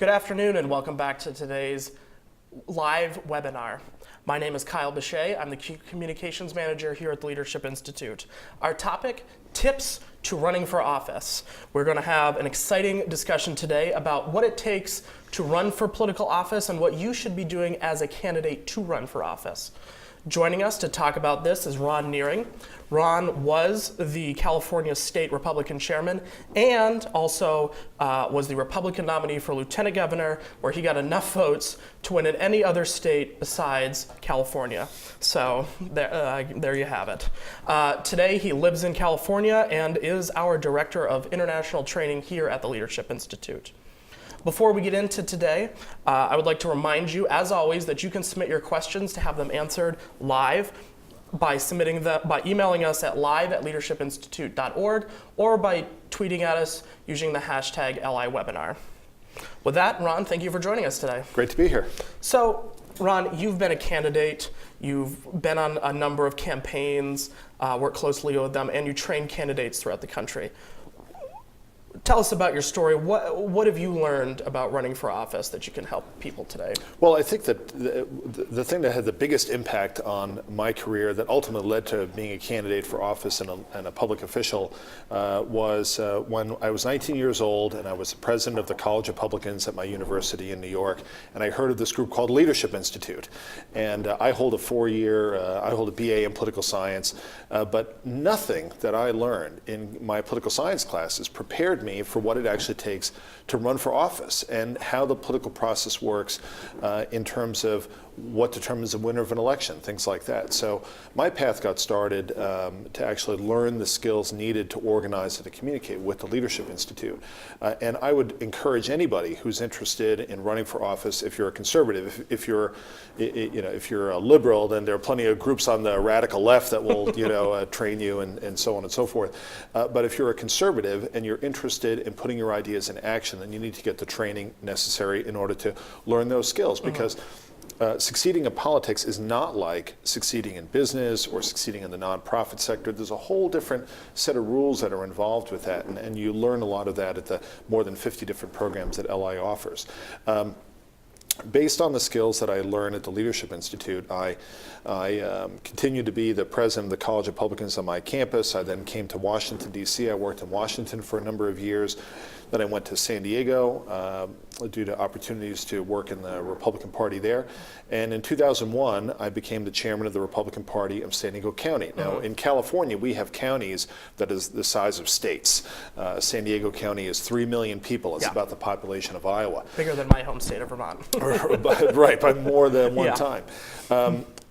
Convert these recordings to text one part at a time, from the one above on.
Good afternoon and welcome back to today's live webinar. My name is Kyle Bechet. I'm the Communications Manager here at the Leadership Institute. Our topic, tips to running for office. We're going to have an exciting discussion today about what it takes to run for political office and what you should be doing as a candidate to run for office. Joining us to talk about this is Ron Nehring. Ron was the California State Republican Chairman and also was the Republican nominee for Lieutenant Governor, where he got enough votes to win in any other state besides California. So there you have it. Today he lives in California and is our Director of International Training here at the Leadership Institute. Before we get into today, I would like to remind you, as always, that you can submit your questions to have them answered live by emailing us at live@leadershipinstitute.org or by tweeting at us using the hashtag LIWebinar. With that, Ron, thank you for joining us today. Great to be here. So, Ron, you've been a candidate, you've been on a number of campaigns, worked closely with them, and you train candidates throughout the country. Tell us about your story. What have you learned about running for office that you can help people today? Well, I think that the thing that had the biggest impact on my career that ultimately led to being a candidate for office and a public official was when I was 19 years old and I was the president of the College of Publicans at my university in New York, and I heard of this group called Leadership Institute. And I hold a BA in political science, but nothing that I learned in my political science classes prepared me for what it actually takes to run for office and how the political process works in terms of what determines the winner of an election, things like that. So my path got started to actually learn the skills needed to organize and to communicate with the Leadership Institute. And I would encourage anybody who's interested in running for office, if you're a conservative, if you're a liberal, then there are plenty of groups on the radical left that will train you and so on and so forth. But if you're a conservative and you're interested in putting your ideas in action, then you need to get the training necessary in order to learn those skills, because succeeding in politics is not like succeeding in business or succeeding in the nonprofit sector. There's a whole different set of rules that are involved with that, and you learn a lot of that at the more than 50 different programs that LI offers. Based on the skills that I learned at the Leadership Institute, I continued to be the president of the College of Publicans on my campus. I then came to Washington, D.C. I worked in Washington for a number of years. Then I went to San Diego due to opportunities to work in the Republican Party there. And in 2001, I became the chairman of the Republican Party of San Diego County. Now, in California, we have counties that is the size of states. San Diego County is 3 million people. It's about the population of Iowa. Bigger than my home state of Vermont. Right, by more than one time.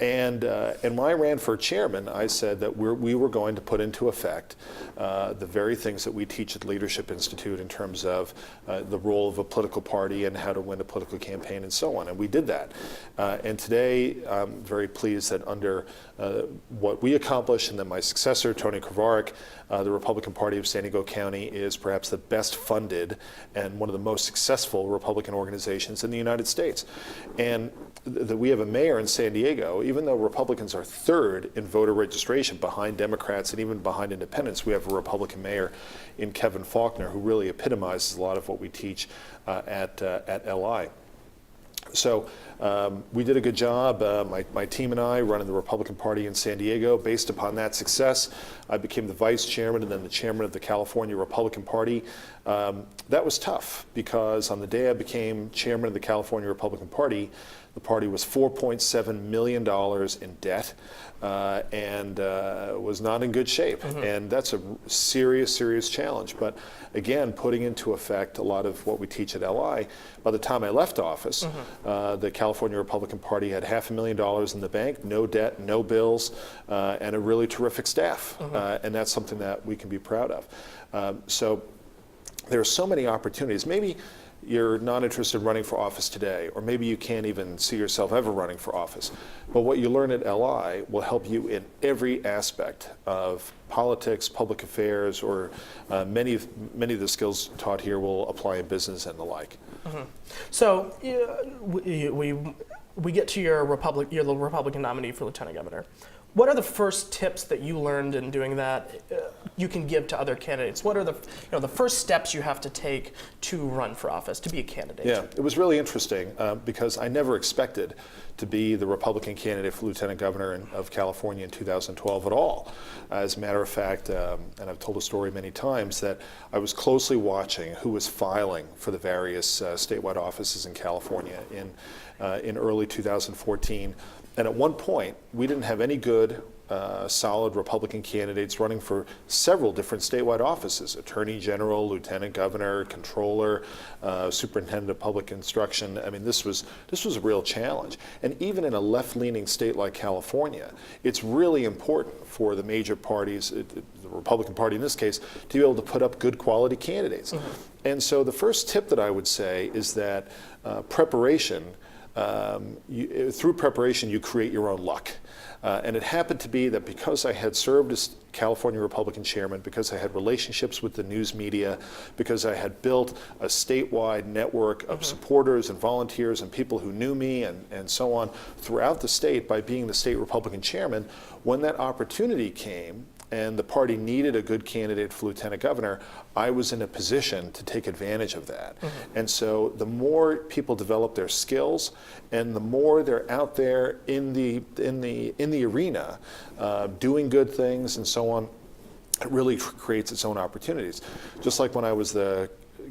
And when I ran for chairman, I said that we were going to put into effect the very things that we teach at the Leadership Institute in terms of the role of a political party and how to win a political campaign and so on. And we did that. And today, I'm very pleased that under what we accomplished, and then my successor, Tony Kravarik, the Republican Party of San Diego County is perhaps the best funded and one of the most successful Republican organizations in the United States. And that we have a mayor in San Diego, even though Republicans are third in voter registration behind Democrats and even behind independents, we have a Republican mayor in Kevin Faulconer who really epitomizes a lot of what we teach at LI. So we did a good job. My team and I running the Republican Party in San Diego. Based upon that success, I became the vice chairman and then the chairman of the California Republican Party. That was tough because on the day I became chairman of the California Republican Party, the party was $4.7 million in debt and was not in good shape. And that's a serious, serious challenge. But again, putting into effect a lot of what we teach at LI, by the time I left office, the California Republican Party had $500,000 in the bank, no debt, no bills, and a really terrific staff. And that's something that we can be proud of. So there are so many opportunities. Maybe you're not interested in running for office today, or maybe you can't even see yourself ever running for office. But what you learn at LI will help you in every aspect of politics, public affairs, or many of the skills taught here will apply in business and the like. So we get to you're the Republican nominee for Lieutenant Governor. What are the first tips that you learned in doing that you can give to other candidates? What are the first steps you have to take to run for office, to be a candidate? Yeah, it was really interesting because I never expected to be the Republican candidate for lieutenant governor of California in 2012 at all. As a matter of fact, and I've told the story many times, that I was closely watching who was filing for the various statewide offices in California in early 2014. And at one point, we didn't have any good, solid Republican candidates running for several different statewide offices: Attorney General, Lieutenant Governor, Controller, Superintendent of Public Instruction. I mean, this was a real challenge. And even in a left-leaning state like California, it's really important for the major parties, the Republican Party in this case, to be able to put up good quality candidates. Mm-hmm. And so the first tip that I would say is that preparation, through preparation, you create your own luck. And it happened to be that because I had served as California Republican chairman, because I had relationships with the news media, because I had built a statewide network of supporters and volunteers and people who knew me and so on throughout the state by being the state Republican chairman, when that opportunity came and the party needed a good candidate for lieutenant governor, I was in a position to take advantage of that. And so the more people develop their skills and the more they're out there in the arena doing good things and so on, it really creates its own opportunities. Just like when I was the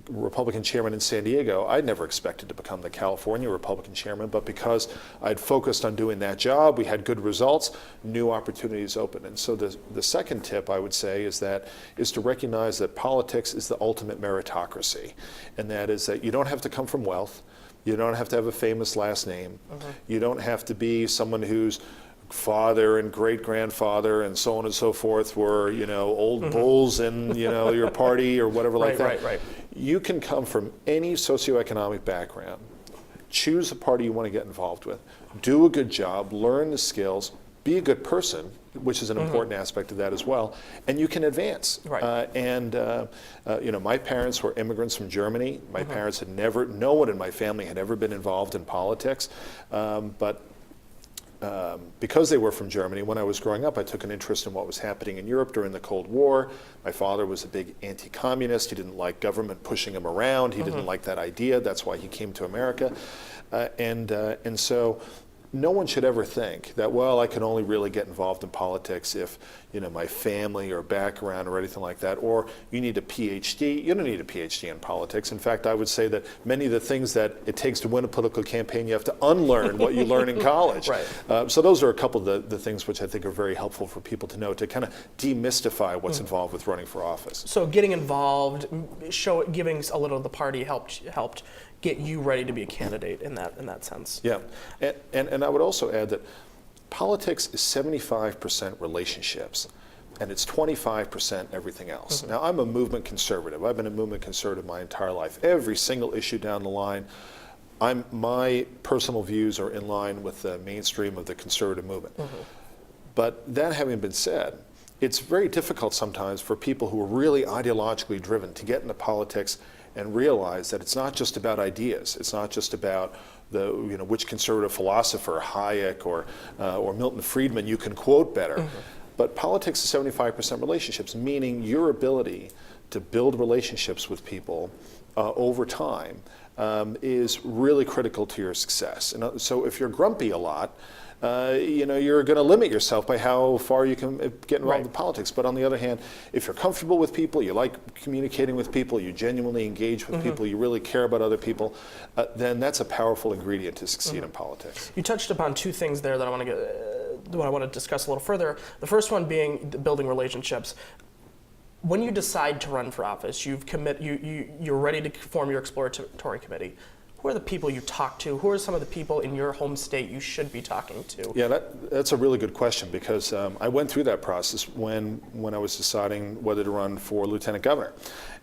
Republican chairman in San Diego, I never expected to become the California Republican chairman, but because I'd focused on doing that job, we had good results, new opportunities opened. And so the second tip I would say is to recognize that politics is the ultimate meritocracy. And that is that you don't have to come from wealth, you don't have to have a famous last name, you don't have to be someone whose father and great-grandfather and so on and so forth were, old bulls in, your party or whatever like that. Right. You can come from any socioeconomic background, choose a party you want to get involved with, do a good job, learn the skills, be a good person, which is an important aspect of that as well, and you can advance. Right. My parents were immigrants from Germany. My parents had no one in my family had ever been involved in politics, but because they were from Germany, when I was growing up, I took an interest in what was happening in Europe during the Cold War. My father was a big anti-communist. He didn't like government pushing him around. He didn't like that idea. That's why he came to America. And so no one should ever think that, well, I can only really get involved in politics if, my family or background or anything like that, or you need a PhD. You don't need a PhD in politics. In fact, I would say that many of the things that it takes to win a political campaign, you have to unlearn what you learn in college. Right. So those are a couple of the things which I think are very helpful for people to know, to kind of demystify what's involved with running for office. So getting involved, giving a little of the party helped get you ready to be a candidate in that sense. Yeah, and I would also add that politics is 75% relationships, and it's 25% everything else. Now, I'm a movement conservative. I've been a movement conservative my entire life. Every single issue down the line, my personal views are in line with the mainstream of the conservative movement. But that having been said, it's very difficult sometimes for people who are really ideologically driven to get into politics and realize that it's not just about ideas. It's not just about which conservative philosopher, Hayek or Milton Friedman, you can quote better. But politics is 75% relationships, meaning your ability to build relationships with people over time is really critical to your success. And so if you're grumpy a lot, you're going to limit yourself by how far you can get involved in politics. But on the other hand, if you're comfortable with people, you like communicating with people, you genuinely engage with people, you really care about other people, then that's a powerful ingredient to succeed in politics. You touched upon two things there that I want to discuss a little further. The first one being building relationships. When you decide to run for office, you're ready to form your exploratory committee. Who are the people you talk to? Who are some of the people in your home state you should be talking to? Yeah, that's a really good question, because I went through that process when I was deciding whether to run for lieutenant governor.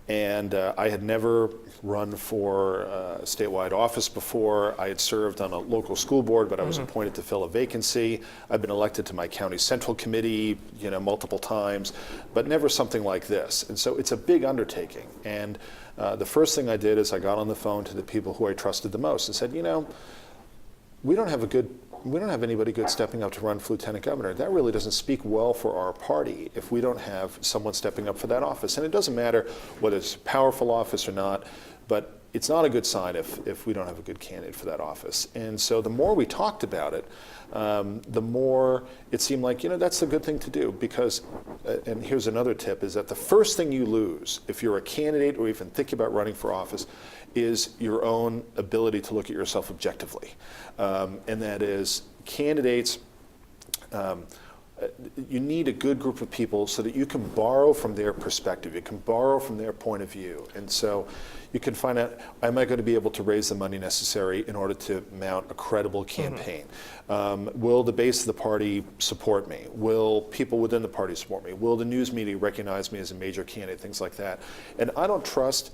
And I had never run for a statewide office before. I had served on a local school board, but I was appointed to fill a vacancy. I've been elected to my county central committee, multiple times, but never something like this. And so it's a big undertaking. And the first thing I did is I got on the phone to the people who I trusted the most and said, we don't have a good we don't have anybody good stepping up to run for lieutenant governor. That really doesn't speak well for our party if we don't have someone stepping up for that office. And it doesn't matter whether it's a powerful office or not, but it's not a good sign if we don't have a good candidate for that office. And so the more we talked about it, the more it seemed like, that's a good thing to do, because, and here's another tip, is that the first thing you lose if you're a candidate or even thinking about running for office is your own ability to look at yourself objectively. And that is, candidates, you need a good group of people so that you can borrow from their perspective, you can borrow from their point of view. And so you can find out, am I going to be able to raise the money necessary in order to mount a credible campaign? Will the base of the party support me? Will people within the party support me? Will the news media recognize me as a major candidate? Things like that. And I don't trust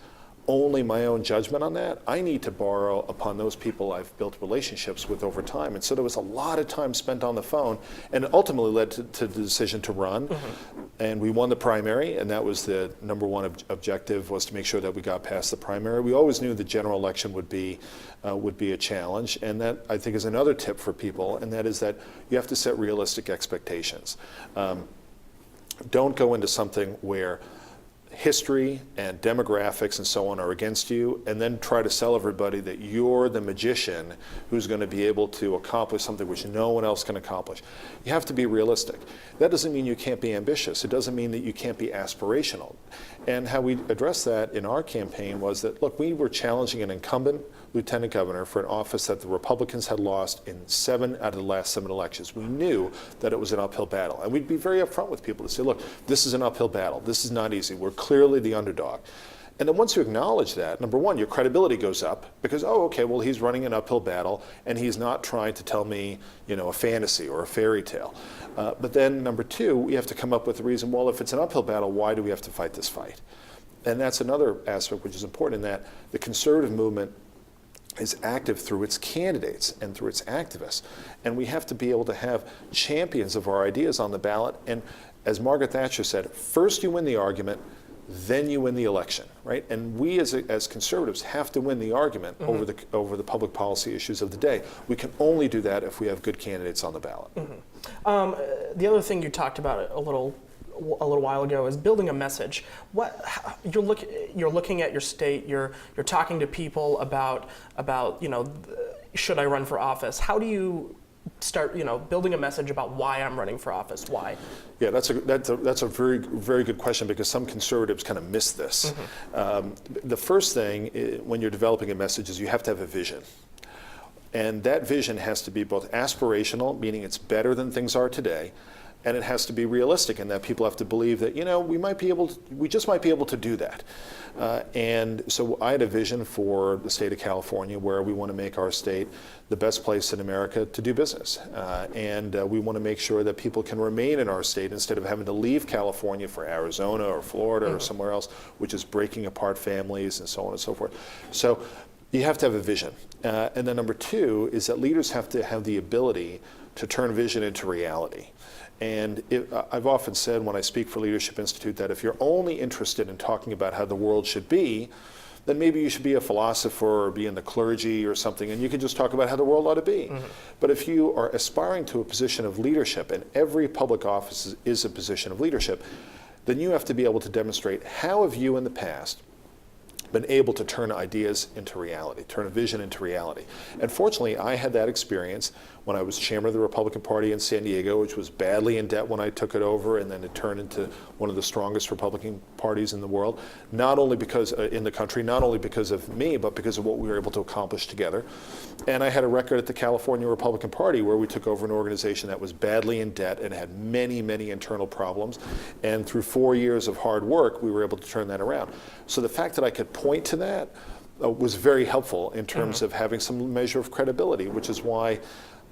only my own judgment on that. I need to borrow upon those people I've built relationships with over time. And so there was a lot of time spent on the phone, and it ultimately led to the decision to run. And we won the primary, and that was the number one objective, was to make sure that we got past the primary. We always knew the general election would be a challenge, and that, I think, is another tip for people, and that is that you have to set realistic expectations. Don't go into something where history and demographics and so on are against you, and then try to sell everybody that you're the magician who's going to be able to accomplish something which no one else can accomplish. You have to be realistic. That doesn't mean you can't be ambitious. It doesn't mean that you can't be aspirational. And how we addressed that in our campaign was that, look, we were challenging an incumbent lieutenant governor for an office that the Republicans had lost in 7 out of the last 7 elections. We knew that it was an uphill battle. And we'd be very upfront with people to say, look, this is an uphill battle. This is not easy. We're clearly the underdog. And then once you acknowledge that, number one, your credibility goes up, because, oh, okay, well, he's running an uphill battle, and he's not trying to tell me, a fantasy or a fairy tale. But then number two, we have to come up with a reason, well, if it's an uphill battle, why do we have to fight this fight? And that's another aspect which is important, in that the conservative movement is active through its candidates and through its activists. And we have to be able to have champions of our ideas on the ballot. And as Margaret Thatcher said, first you win the argument, then you win the election, right? And we as conservatives have to win the argument over the public policy issues of the day. We can only do that if we have good candidates on the ballot. The other thing you talked about a little while ago is building a message. You're looking at your state. You're talking to people about should I run for office? How do you start building a message about why I'm running for office? Why? Yeah, that's a very, very good question, because some conservatives kind of miss this. The first thing when you're developing a message is you have to have a vision. And that vision has to be both aspirational, meaning it's better than things are today, and it has to be realistic, in that people have to believe that, we just might be able to do that. And so I had a vision for the state of California, where we want to make our state the best place in America to do business. And we want to make sure that people can remain in our state instead of having to leave California for Arizona or Florida or somewhere else, which is breaking apart families and so on and so forth. So you have to have a vision. And then number two is that leaders have to have the ability to turn vision into reality. And I've often said when I speak for Leadership Institute that if you're only interested in talking about how the world should be, then maybe you should be a philosopher or be in the clergy or something, and you can just talk about how the world ought to be. But if you are aspiring to a position of leadership, and every public office is a position of leadership, then you have to be able to demonstrate how have you in the past been able to turn ideas into reality, turn a vision into reality. And fortunately, I had that experience when I was chairman of the Republican Party in San Diego, which was badly in debt when I took it over, and then it turned into one of the strongest Republican parties in the world, not only because in the country, not only because of me, but because of what we were able to accomplish together. And I had a record at the California Republican Party where we took over an organization that was badly in debt and had many, many internal problems. And through 4 years of hard work, we were able to turn that around. So the fact that I could point to that was very helpful in terms of having some measure of credibility, which is why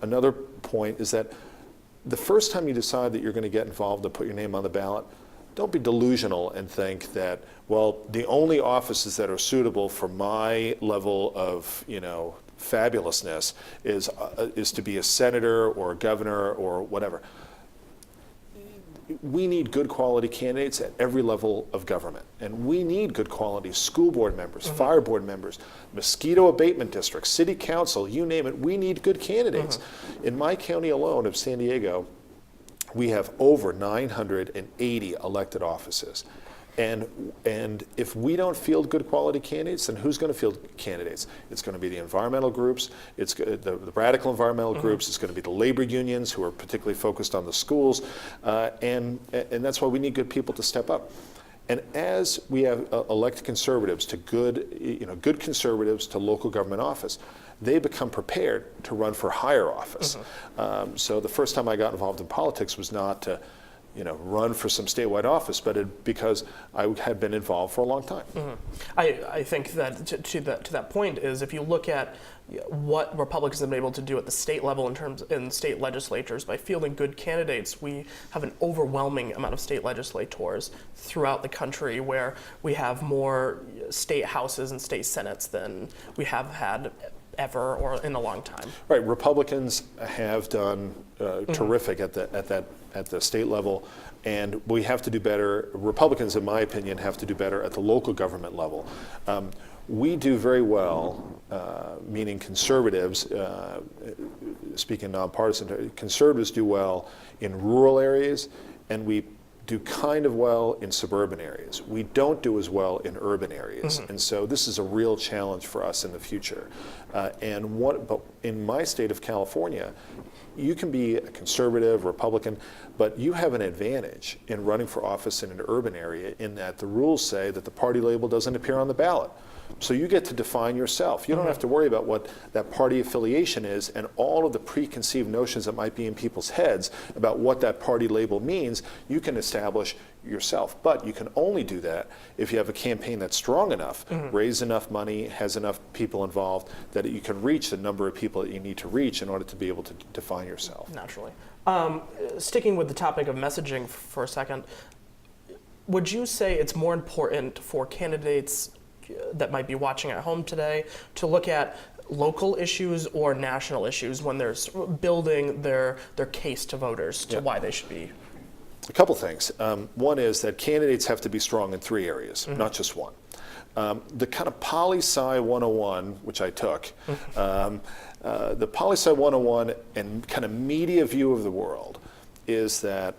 another point is that the first time you decide that you're going to get involved and put your name on the ballot, don't be delusional and think that, well, the only offices that are suitable for my level of, fabulousness is to be a senator or a governor or whatever. we need good quality candidates at every level of government. And we need good quality school board members, fire board members, mosquito abatement districts, city council, you name it. We need good candidates. In my county alone of San Diego, we have over 980 elected offices. And if we don't field good quality candidates, then who's going to field candidates? It's going to be the environmental groups, it's the radical environmental groups, it's going to be the labor unions who are particularly focused on the schools, and that's why we need good people to step up. And as we have elected conservatives to good conservatives to local government office, they become prepared to run for higher office. So the first time I got involved in politics was not to run for some statewide office, but because I had been involved for a long time. I think that to that point is, if you look at what Republicans have been able to do at the state level in state legislatures by fielding good candidates, we have an overwhelming amount of state legislators throughout the country, where we have more state houses and state senates than we have had ever or in a long time. Right, Republicans have done terrific at the state level, and we have to do better. Republicans, in my opinion, have to do better at the local government level. We do very well, meaning conservatives, speaking nonpartisan, conservatives do well in rural areas, and we do kind of well in suburban areas. We don't do as well in urban areas. And so this is a real challenge for us in the future. But in my state of California, you can be a conservative, Republican, but you have an advantage in running for office in an urban area in that the rules say that the party label doesn't appear on the ballot. So you get to define yourself. You don't have to worry about what that party affiliation is and all of the preconceived notions that might be in people's heads about what that party label means. You can establish yourself. But you can only do that if you have a campaign that's strong enough, raise enough money, has enough people involved, that you can reach the number of people that you need to reach in order to be able to define yourself. Naturally. Sticking with the topic of messaging for a second, would you say it's more important for candidates that might be watching at home today to look at local issues or national issues when they're building their case to voters to why they should be? A couple things. One is that candidates have to be strong in 3 areas, not just one. The kind of poli-sci 101, which I took, the poli-sci 101 and kind of media view of the world is that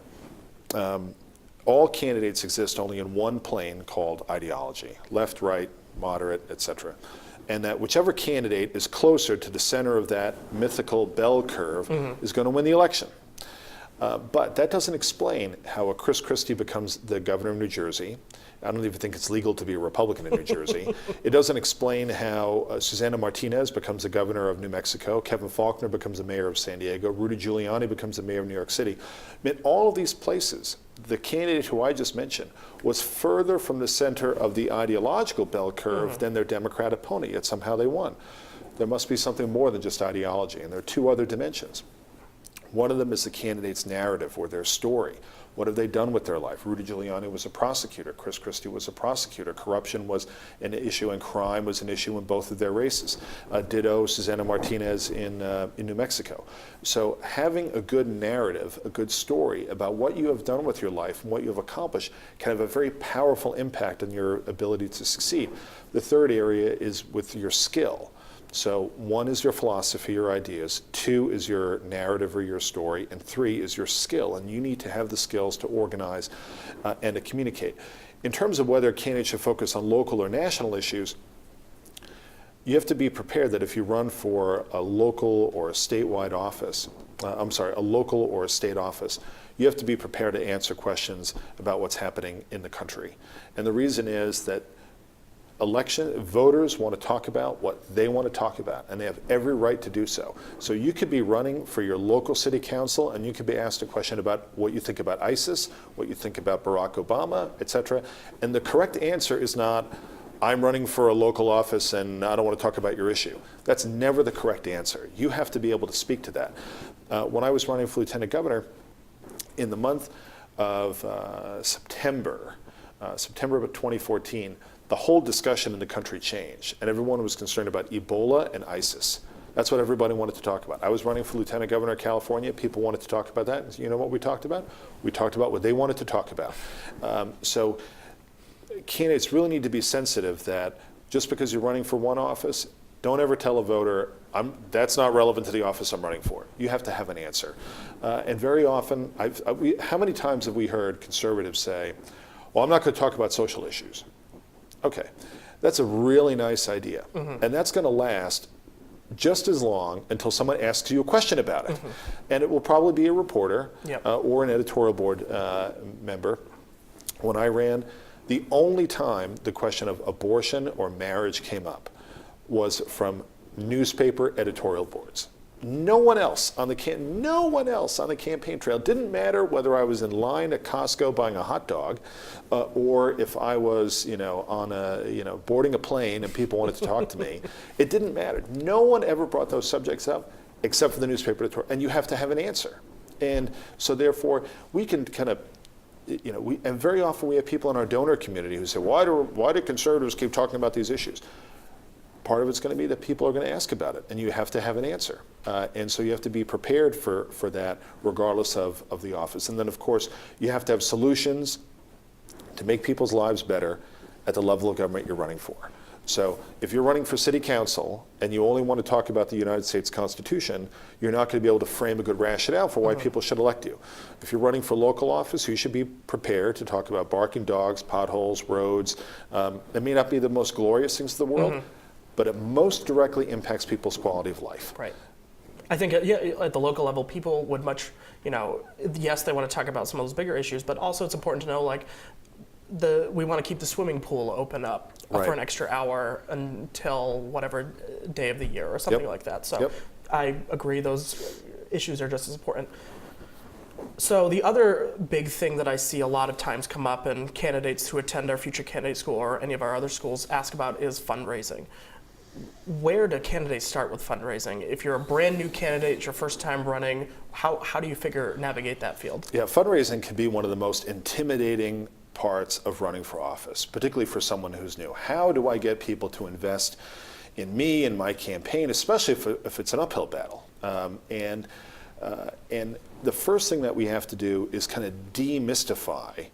all candidates exist only in one plane called ideology, left, right, moderate, etc. And that whichever candidate is closer to the center of that mythical bell curve is going to win the election. But that doesn't explain how a Chris Christie becomes the governor of New Jersey. I don't even think it's legal to be a Republican in New Jersey. It doesn't explain how Susana Martinez becomes the governor of New Mexico, Kevin Faulconer becomes the mayor of San Diego, Rudy Giuliani becomes the mayor of New York City. I mean, all of these places, the candidate who I just mentioned was further from the center of the ideological bell curve than their Democrat opponent, yet somehow they won. There must be something more than just ideology, and there are 2 other dimensions. One of them is the candidate's narrative or their story. What have they done with their life? Rudy Giuliani was a prosecutor. Chris Christie was a prosecutor. Corruption was an issue and crime was an issue in both of their races. Ditto Susana Martinez in New Mexico. So having a good narrative, a good story about what you have done with your life and what you have accomplished can have a very powerful impact on your ability to succeed. The third area is with your skill. So 1 is your philosophy, your ideas, 2 is your narrative or your story, and 3 is your skill. And you need to have the skills to organize and to communicate. In terms of whether candidates should focus on local or national issues, you have to be prepared that if you run for a local or a statewide office, a local or a state office, you have to be prepared to answer questions about what's happening in the country. And the reason is that voters want to talk about what they want to talk about, and they have every right to do so. So you could be running for your local city council, and you could be asked a question about what you think about ISIS, what you think about Barack Obama, etc. And the correct answer is not, I'm running for a local office and I don't want to talk about your issue. That's never the correct answer. You have to be able to speak to that. When I was running for lieutenant governor, in the month of September of 2014, the whole discussion in the country changed, and everyone was concerned about Ebola and ISIS. That's what everybody wanted to talk about. I was running for Lieutenant Governor of California. People wanted to talk about that. And you know what we talked about? We talked about what they wanted to talk about. So candidates really need to be sensitive that just because you're running for one office, don't ever tell a voter, that's not relevant to the office I'm running for. You have to have an answer. And very often, how many times have we heard conservatives say, well, I'm not going to talk about social issues. Okay, that's a really nice idea. And that's going to last just as long until someone asks you a question about it. And it will probably be a reporter or an editorial board member. When I ran, the only time the question of abortion or marriage came up was from newspaper editorial boards. No one else on the campaign trail. It didn't matter whether I was in line at Costco buying a hot dog, or if I was, on boarding a plane and people wanted to talk to me. It didn't matter. No one ever brought those subjects up, except for the newspaper editorial. And you have to have an answer. And so therefore, we can kind of, and very often we have people in our donor community who say, why do conservatives keep talking about these issues? Part of it's going to be that people are going to ask about it, and you have to have an answer. And so you have to be prepared for that, regardless of the office. And then, of course, you have to have solutions to make people's lives better at the level of government you're running for. So if you're running for city council and you only want to talk about the United States Constitution, you're not going to be able to frame a good rationale for why people should elect you. If you're running for local office, you should be prepared to talk about barking dogs, potholes, roads. It may not be the most glorious things in the world, but it most directly impacts people's quality of life. Right. I think at the local level, people would much, yes, they want to talk about some of those bigger issues, but also it's important to know, we want to keep the swimming pool open up for an extra hour until whatever day of the year or something like that. So I agree, those issues are just as important. So the other big thing that I see a lot of times come up, and candidates who attend our future candidate school or any of our other schools ask about, is fundraising. Where do candidates start with fundraising? If you're a brand new candidate, it's your first time running, how do you navigate that field? Yeah, fundraising can be one of the most intimidating parts of running for office, particularly for someone who's new. How do I get people to invest in me and my campaign, especially if it's an uphill battle? And the first thing that we have to do is kind of demystify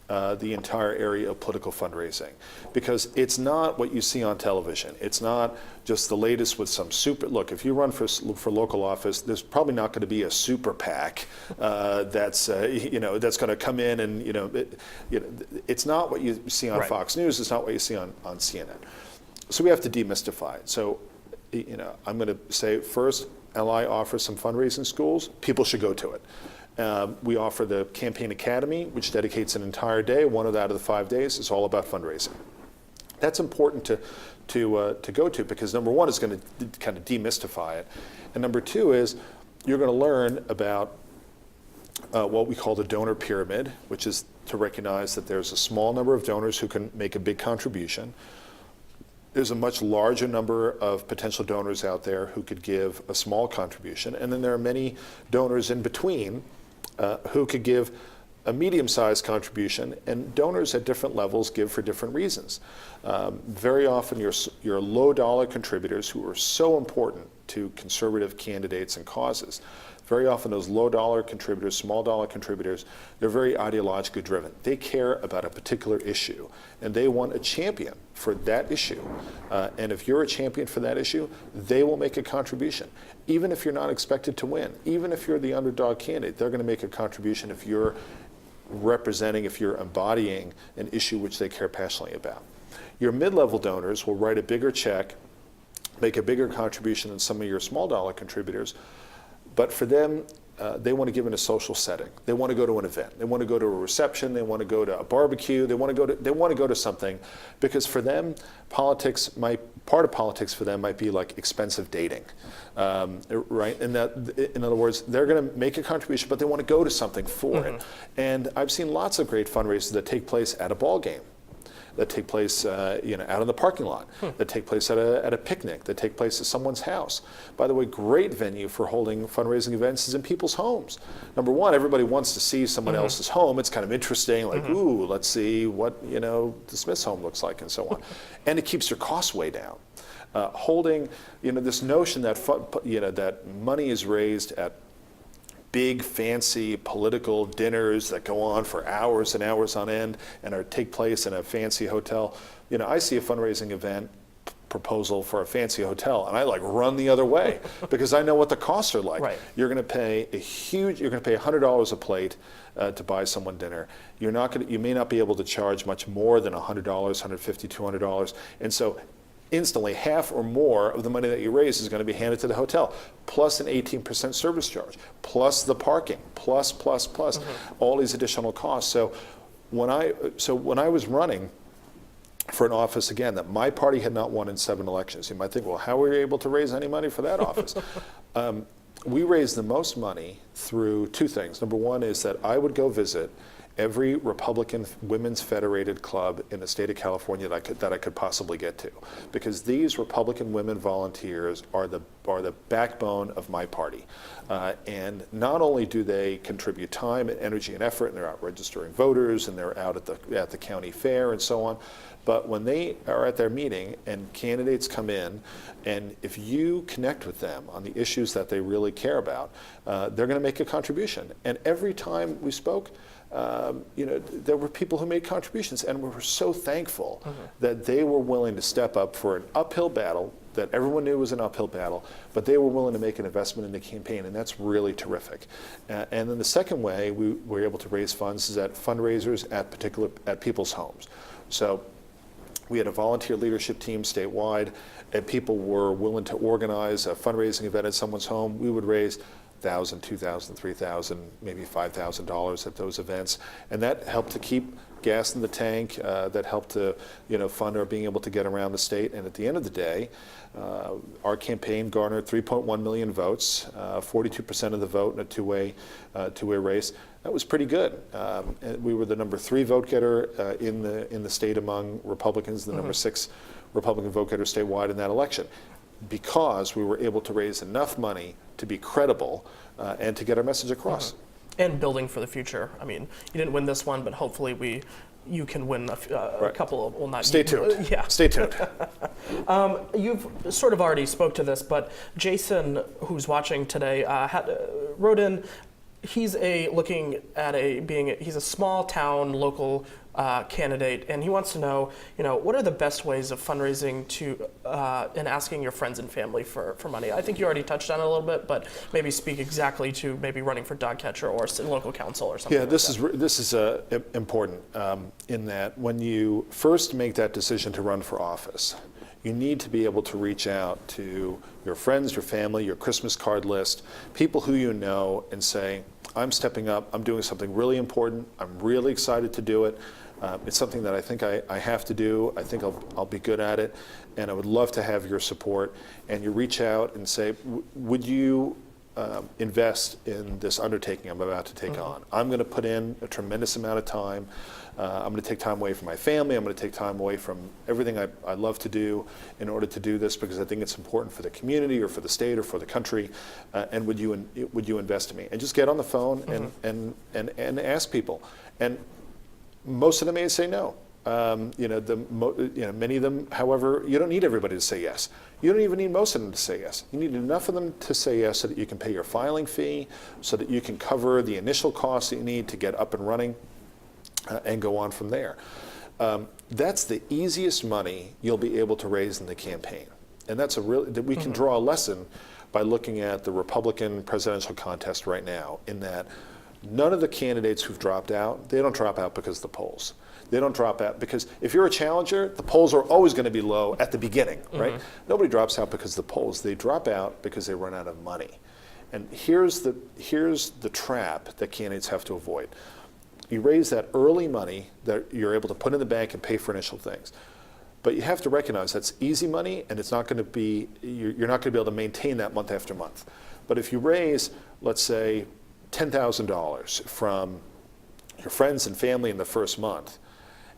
the entire area of political fundraising, because it's not what you see on television. It's not just the latest with some look, if you run for local office, there's probably not going to be a super PAC that's going to come in and it's not what you see on Fox News. It's not what you see on CNN. So we have to demystify it. So I'm going to say first, LI offers some fundraising schools. People should go to it. We offer the Campaign Academy, which dedicates an entire day. One of the 5 days is all about fundraising. That's important to go to, because number one is going to kind of demystify it, and number two is you're going to learn about what we call the donor pyramid, which is to recognize that there's a small number of donors who can make a big contribution. There's a much larger number of potential donors out there who could give a small contribution, and then there are many donors in between who could give a medium-sized contribution, and donors at different levels give for different reasons. Very often your low-dollar contributors, who are so important to conservative candidates and causes, very often those low-dollar contributors, small-dollar contributors, they're very ideologically driven. They care about a particular issue, and they want a champion for that issue. And if you're a champion for that issue, they will make a contribution. Even if you're not expected to win, even if you're the underdog candidate, they're going to make a contribution if you're representing, if you're embodying an issue which they care passionately about. Your mid-level donors will write a bigger check, make a bigger contribution than some of your small-dollar contributors, but for them, they want to give in a social setting. They want to go to an event. They want to go to a reception. They want to go to a barbecue. They want to go to something, because for them, part of politics for them might be like expensive dating, right? And that, in other words, they're going to make a contribution, but they want to go to something for it. And I've seen lots of great fundraisers that take place at a ball game, that take place out in the parking lot, that take place at a picnic, that take place at someone's house. By the way, great venue for holding fundraising events is in people's homes. Number one, everybody wants to see someone else's home. It's kind of interesting, like, ooh, let's see what the Smith's home looks like, and so on. And it keeps your costs way down. Holding, this notion that that money is raised at big, fancy political dinners that go on for hours and hours on end and take place in a fancy hotel. I see a fundraising event proposal for a fancy hotel, and I run the other way because I know what the costs are like. Right. You're going to pay $100 a plate to buy someone dinner. You may not be able to charge much more than $100, $150, $200, and so instantly half or more of the money that you raise is going to be handed to the hotel, plus an 18% service charge, plus the parking, plus all these additional costs. So when I was running for an office, again, that my party had not won in 7 elections. You might think, well, how were you able to raise any money for that office? We raised the most money through 2 things. Number one is that I would go visit every Republican women's federated club in the state of California that I could possibly get to, because these Republican women volunteers are the backbone of my party. And not only do they contribute time and energy and effort, and they're out registering voters, and they're out at the county fair and so on, but when they are at their meeting and candidates come in, and if you connect with them on the issues that they really care about, they're going to make a contribution. And every time we spoke, there were people who made contributions, and we were so thankful that they were willing to step up for an uphill battle that everyone knew was an uphill battle, but they were willing to make an investment in the campaign, and that's really terrific. And then the second way we were able to raise funds is at fundraisers at people's homes. So we had a volunteer leadership team statewide, and people were willing to organize a fundraising event at someone's home. We would raise $1,000, $2,000, $3,000, maybe $5,000 at those events, and that helped to keep gas in the tank. That helped to, fund our being able to get around the state. And at the end of the day, our campaign garnered 3.1 million votes, 42% of the vote in a two-way race. That was pretty good. And we were the number 3 vote getter in the state among Republicans, the number 6 Republican vote getter statewide in that election, because we were able to raise enough money to be credible and to get our message across. And building for the future. I mean, you didn't win this one, but hopefully you can win a couple of, well, not Stay tuned. Yeah. Stay tuned. You've sort of already spoke to this, but Jason, who's watching today, wrote in. He's he's a small town local candidate, and he wants to know, what are the best ways of fundraising and asking your friends and family for money? I think you already touched on it a little bit, but maybe speak exactly to maybe running for dog catcher or local council or something. Yeah, this is important in that when you first make that decision to run for office, you need to be able to reach out to your friends, your family, your Christmas card list, people who you know, and say, I'm stepping up, I'm doing something really important, I'm really excited to do it. It's something that I think I have to do. I think I'll be good at it, and I would love to have your support. And you reach out and say, would you invest in this undertaking I'm about to take on? I'm going to put in a tremendous amount of time. I'm going to take time away from my family. I'm going to take time away from everything I love to do in order to do this, because I think it's important for the community or for the state or for the country. And would you invest in me? And just get on the phone and ask people. And most of them may say no. Many of them, however, you don't need everybody to say yes. You don't even need most of them to say yes. You need enough of them to say yes so that you can pay your filing fee, so that you can cover the initial costs that you need to get up and running, and go on from there. That's the easiest money you'll be able to raise in the campaign. And that's we can draw a lesson by looking at the Republican presidential contest right now, in that none of the candidates who've dropped out, they don't drop out because of the polls. They don't drop out because if you're a challenger, the polls are always going to be low at the beginning, right? Nobody drops out because of the polls. They drop out because they run out of money. And here's the trap that candidates have to avoid. You raise that early money that you're able to put in the bank and pay for initial things. But you have to recognize that's easy money, and it's not going to be, you're not going to be able to maintain that month after month. But if you raise, let's say, $10,000 from your friends and family in the first month,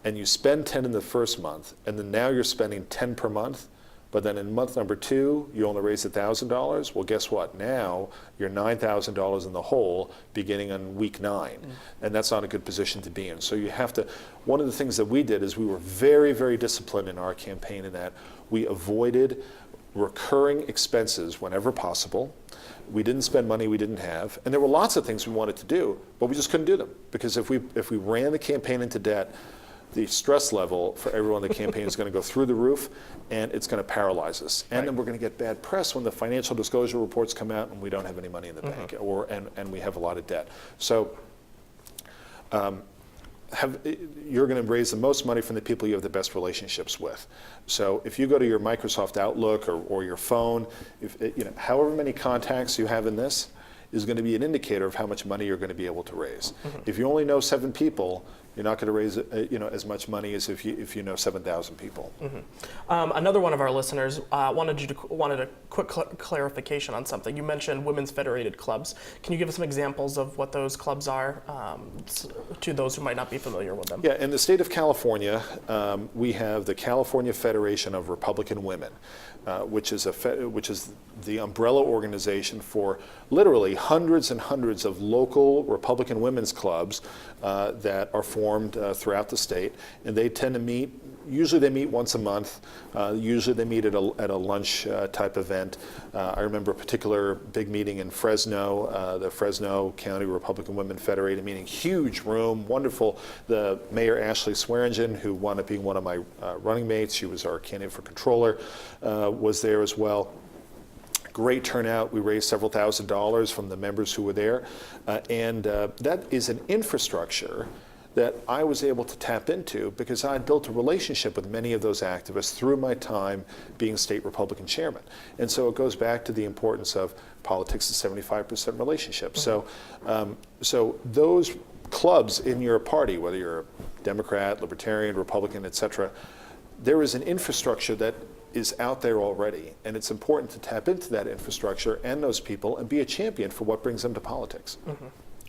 and you spend 10 in the first month, and then now you're spending 10 per month, but then in month number 2, you only raise $1,000, well, guess what? Now you're $9,000 in the hole beginning on week 9, and that's not a good position to be in. So you have to, one of the things that we did is we were very, very disciplined in our campaign in that we avoided recurring expenses whenever possible. We didn't spend money we didn't have, and there were lots of things we wanted to do, but we just couldn't do them, because if we ran the campaign into debt, the stress level for everyone in the campaign is going to go through the roof, and it's going to paralyze us. And then we're going to get bad press when the financial disclosure reports come out and we don't have any money in the bank, and we have a lot of debt. So you're going to raise the most money from the people you have the best relationships with. So if you go to your Microsoft Outlook or your phone, however many contacts you have in this is going to be an indicator of how much money you're going to be able to raise. If you only know 7 people, you're not going to raise as much money as if you know 7,000 people. Another one of our listeners wanted a quick clarification on something. You mentioned women's federated clubs. Can you give us some examples of what those clubs are to those who might not be familiar with them? Yeah, in the state of California, we have the California Federation of Republican Women, which is the umbrella organization for literally hundreds and hundreds of local Republican women's clubs that are formed throughout the state, and they tend to meet. Usually they meet once a month. Usually they meet at a lunch type event. I remember a particular big meeting in Fresno, the Fresno County Republican Women Federated meeting, huge room, wonderful. The Mayor Ashley Swearingen, who wound up being one of my running mates, she was our candidate for controller, was there as well. Great turnout. We raised several $1,000s from the members who were there, and that is an infrastructure that I was able to tap into because I had built a relationship with many of those activists through my time being state Republican chairman. And so it goes back to the importance of politics is 75% relationships. So those clubs in your party, whether you're a Democrat, Libertarian, Republican, et cetera, there is an infrastructure that is out there already, and it's important to tap into that infrastructure and those people and be a champion for what brings them to politics.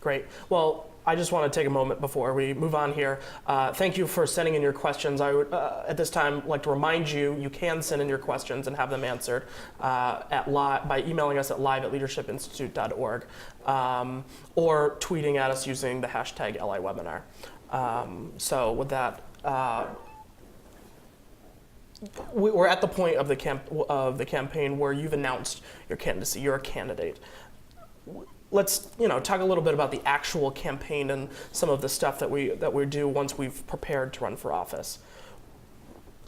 Great. Well, I just want to take a moment before we move on here. Thank you for sending in your questions. I would, at this time, like to remind you, you can send in your questions and have them answered by emailing us at live@leadershipinstitute.org or tweeting at us using the hashtag LIWebinar. So with that, we're at the point of the campaign where you've announced your candidacy. You're a candidate. Let's talk a little bit about the actual campaign and some of the stuff that we do once we've prepared to run for office.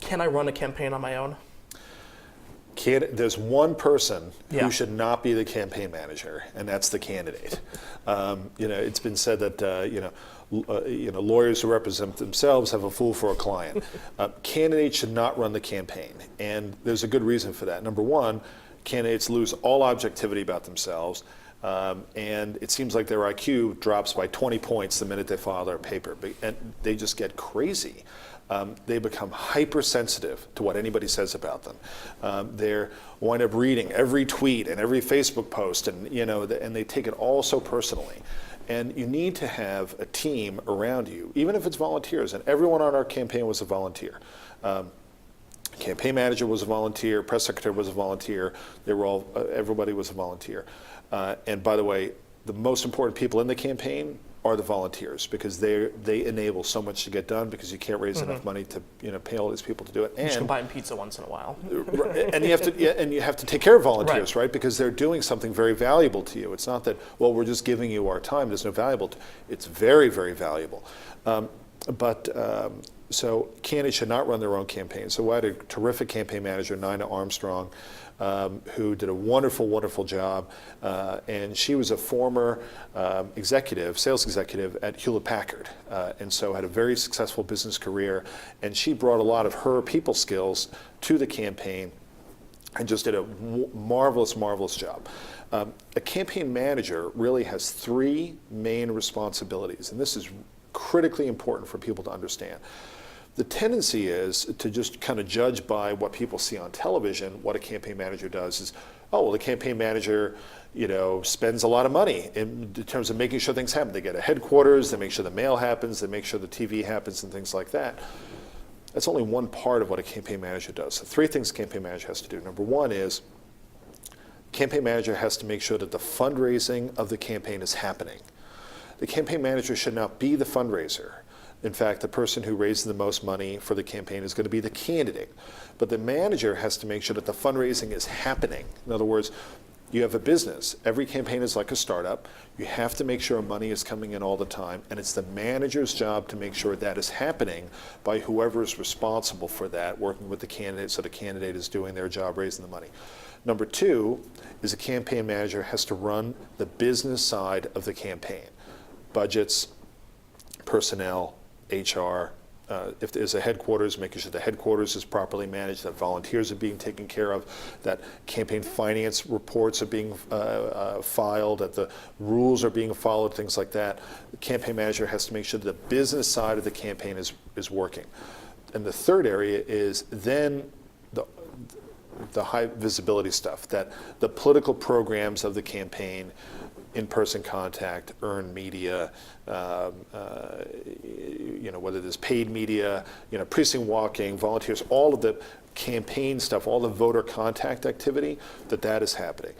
Can I run a campaign on my own? There's one person who should not be the campaign manager, and that's the candidate. It's been said that lawyers who represent themselves have a fool for a client. Candidates should not run the campaign, and there's a good reason for that. Number one, candidates lose all objectivity about themselves. And it seems like their IQ drops by 20 points the minute they file their paper, and they just get crazy. They become hypersensitive to what anybody says about them. They wind up reading every tweet and every Facebook post, and they take it all so personally. And you need to have a team around you, even if it's volunteers. And everyone on our campaign was a volunteer. Campaign manager was a volunteer, press secretary was a volunteer. Everybody was a volunteer. And by the way, the most important people in the campaign are the volunteers, because they enable so much to get done, because you can't raise enough money to pay all these people to do it. And you can buy them pizza once in a while. And you have to take care of volunteers, right? Because they're doing something very valuable to you. It's not that, well, we're just giving you our time. There's no valuable. It's very, very valuable. So candidates should not run their own campaign. So I had a terrific campaign manager, Nina Armstrong, who did a wonderful, wonderful job. And she was a former sales executive at Hewlett-Packard, and so had a very successful business career. And she brought a lot of her people skills to the campaign and just did a marvelous, marvelous job. A campaign manager really has 3 main responsibilities, and this is critically important for people to understand. The tendency is to just kind of judge by what people see on television. What a campaign manager does is, the campaign manager, spends a lot of money in terms of making sure things happen. They get a headquarters, they make sure the mail happens, they make sure the TV happens and things like that. That's only one part of what a campaign manager does. So 3 things a campaign manager has to do. Number one is, campaign manager has to make sure that the fundraising of the campaign is happening. The campaign manager should not be the fundraiser. In fact, the person who raises the most money for the campaign is going to be the candidate. But the manager has to make sure that the fundraising is happening. In other words, you have a business. Every campaign is like a startup. You have to make sure money is coming in all the time, and it's the manager's job to make sure that is happening by whoever is responsible for that, working with the candidate so the candidate is doing their job raising the money. Number two is a campaign manager has to run the business side of the campaign. Budgets, personnel, HR, if there's a headquarters, making sure the headquarters is properly managed, that volunteers are being taken care of, that campaign finance reports are being filed, that the rules are being followed, things like that. The campaign manager has to make sure that the business side of the campaign is working. And the third area is then the high visibility stuff, that the political programs of the campaign, in-person contact, earned media, whether there's paid media, precinct walking, volunteers, all of the campaign stuff, all the voter contact activity, that is happening.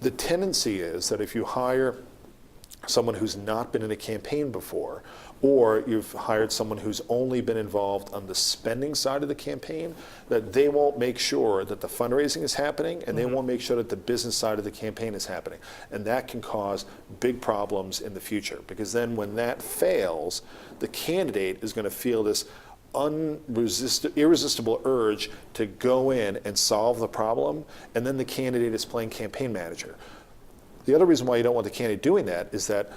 The tendency is that if you hire someone who's not been in a campaign before, or you've hired someone who's only been involved on the spending side of the campaign, that they won't make sure that the fundraising is happening, and they won't make sure that the business side of the campaign is happening. And that can cause big problems in the future, because then when that fails, the candidate is going to feel this irresistible urge to go in and solve the problem, and then the candidate is playing campaign manager. The other reason why you don't want the candidate doing that is that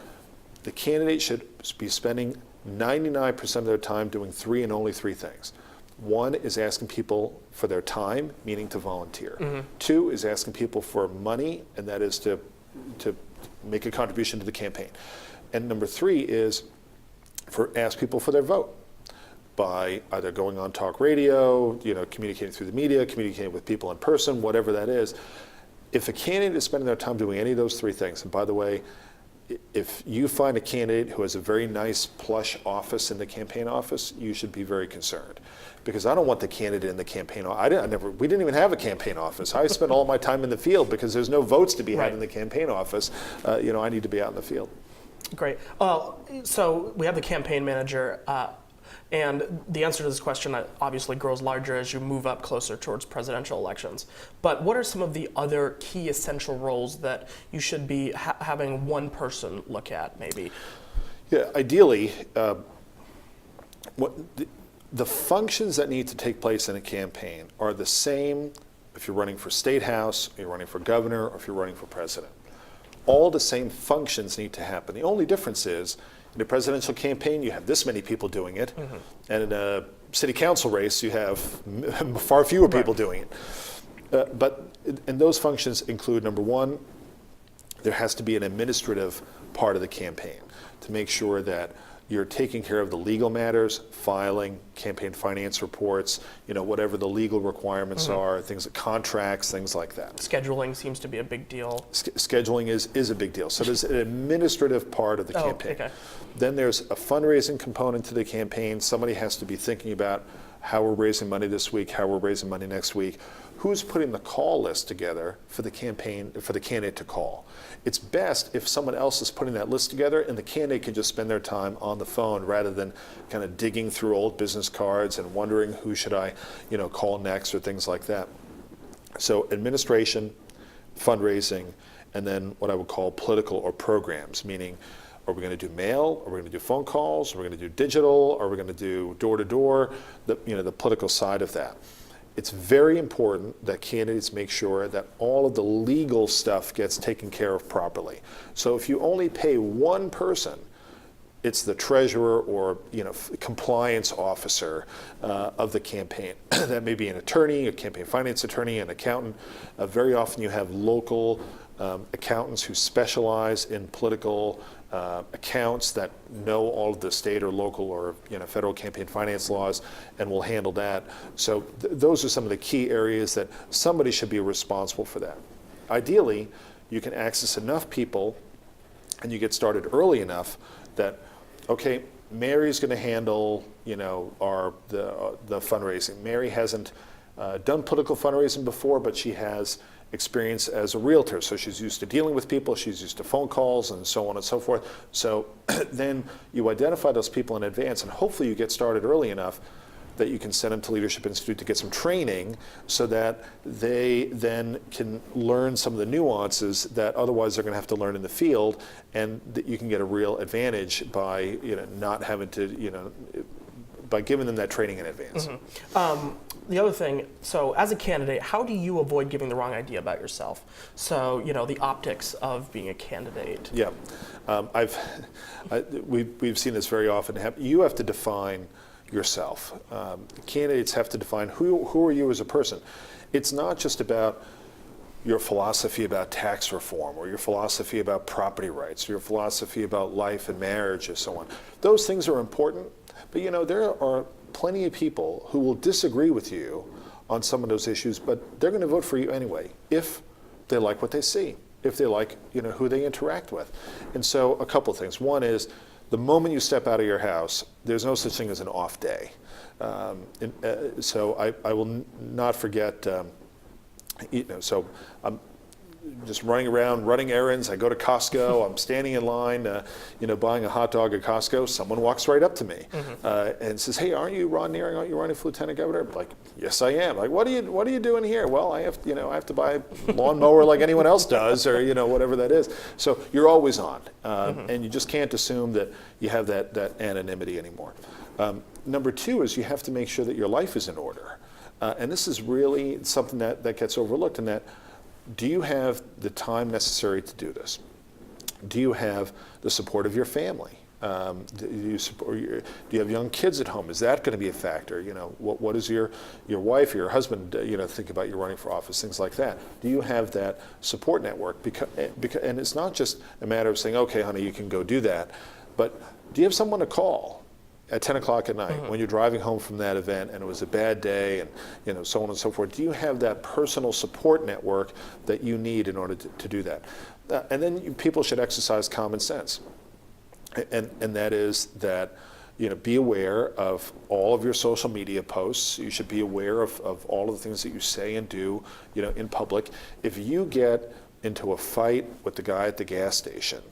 the candidate should be spending 99% of their time doing three and only three things. One is asking people for their time, meaning to volunteer. Two is asking people for money, and that is to make a contribution to the campaign. And number three is ask people for their vote by either going on talk radio, communicating through the media, communicating with people in person, whatever that is. If a candidate is spending their time doing any of those three things, and by the way, if you find a candidate who has a very nice plush office in the campaign office, you should be very concerned, because I don't want the candidate in the campaign office. We didn't even have a campaign office. I spent all my time in the field because there's no votes to be had in the campaign office. I need to be out in the field. Great. So we have the campaign manager. And the answer to this question obviously grows larger as you move up closer towards presidential elections. But what are some of the other key essential roles that you should be having one person look at, maybe? Yeah, ideally, the functions that need to take place in a campaign are the same if you're running for state house, or you're running for governor, or if you're running for president. All the same functions need to happen. The only difference is, in a presidential campaign, you have this many people doing it, and in a city council race, you have far fewer people doing it. And those functions include, number one, there has to be an administrative part of the campaign to make sure that you're taking care of the legal matters, filing, campaign finance reports, whatever the legal requirements are, things like contracts, things like that. Scheduling seems to be a big deal. Scheduling is a big deal. So there's an administrative part of the campaign. Okay. Then there's a fundraising component to the campaign. Somebody has to be thinking about how we're raising money this week, how we're raising money next week. Who's putting the call list together for the campaign, for the candidate to call? It's best if someone else is putting that list together and the candidate can just spend their time on the phone rather than kind of digging through old business cards and wondering who should I, call next or things like that. So administration, fundraising, and then what I would call political or programs, meaning, are we going to do mail? Are we going to do phone calls? Are we going to do digital? Are we going to do door-to-door? The political side of that. It's very important that candidates make sure that all of the legal stuff gets taken care of properly. So if you only pay one person, it's the treasurer or compliance officer of the campaign. That may be an attorney, a campaign finance attorney, an accountant. Very often you have local accountants who specialize in political accounts that know all of the state or local or federal campaign finance laws and will handle that. So those are some of the key areas that somebody should be responsible for that. Ideally, you can access enough people and you get started early enough that, okay, Mary's going to handle the fundraising. Mary hasn't done political fundraising before, but she has experience as a realtor. So she's used to dealing with people, she's used to phone calls and so on and so forth. So then you identify those people in advance, and hopefully you get started early enough that you can send them to Leadership Institute to get some training so that they then can learn some of the nuances that otherwise they're going to have to learn in the field, and that you can get a real advantage by not having to, by giving them that training in advance. The other thing, so as a candidate, how do you avoid giving the wrong idea about yourself? So, the optics of being a candidate. Yeah, we've seen this very often happen. You have to define yourself. Candidates have to define who are you as a person. It's not just about your philosophy about tax reform, or your philosophy about property rights, or your philosophy about life and marriage, and so on. Those things are important, but there are plenty of people who will disagree with you on some of those issues, but they're going to vote for you anyway if they like what they see, if they like who they interact with. And so a couple of things. One is, the moment you step out of your house, there's no such thing as an off day. So I will not forget, so I'm just running around, running errands. I go to Costco, I'm standing in line, buying a hot dog at Costco. Someone walks right up to me and says, "Hey, aren't you Ron Nehring? Aren't you running for Lieutenant Governor?" I'm like, "Yes, I am." Like, what are you doing here? Well, I have to buy a lawnmower like anyone else does, or whatever that is. So you're always on, and you just can't assume that you have that anonymity anymore. Number two is, you have to make sure that your life is in order, and this is really something that gets overlooked. In that, do you have the time necessary to do this? Do you have the support of your family? Do you have young kids at home? Is that going to be a factor? What does your wife or your husband think about you running for office? Things like that. Do you have that support network? Because and it's not just a matter of saying, "Okay, honey, you can go do that," but do you have someone to call at 10 o'clock at night when you're driving home from that event and it was a bad day, and so on and so forth? Do you have that personal support network that you need in order to do that? And then people should exercise common sense, and that is that be aware of all of your social media posts. You should be aware of all of the things that you say and do in public. If you get into a fight with the guy at the gas station,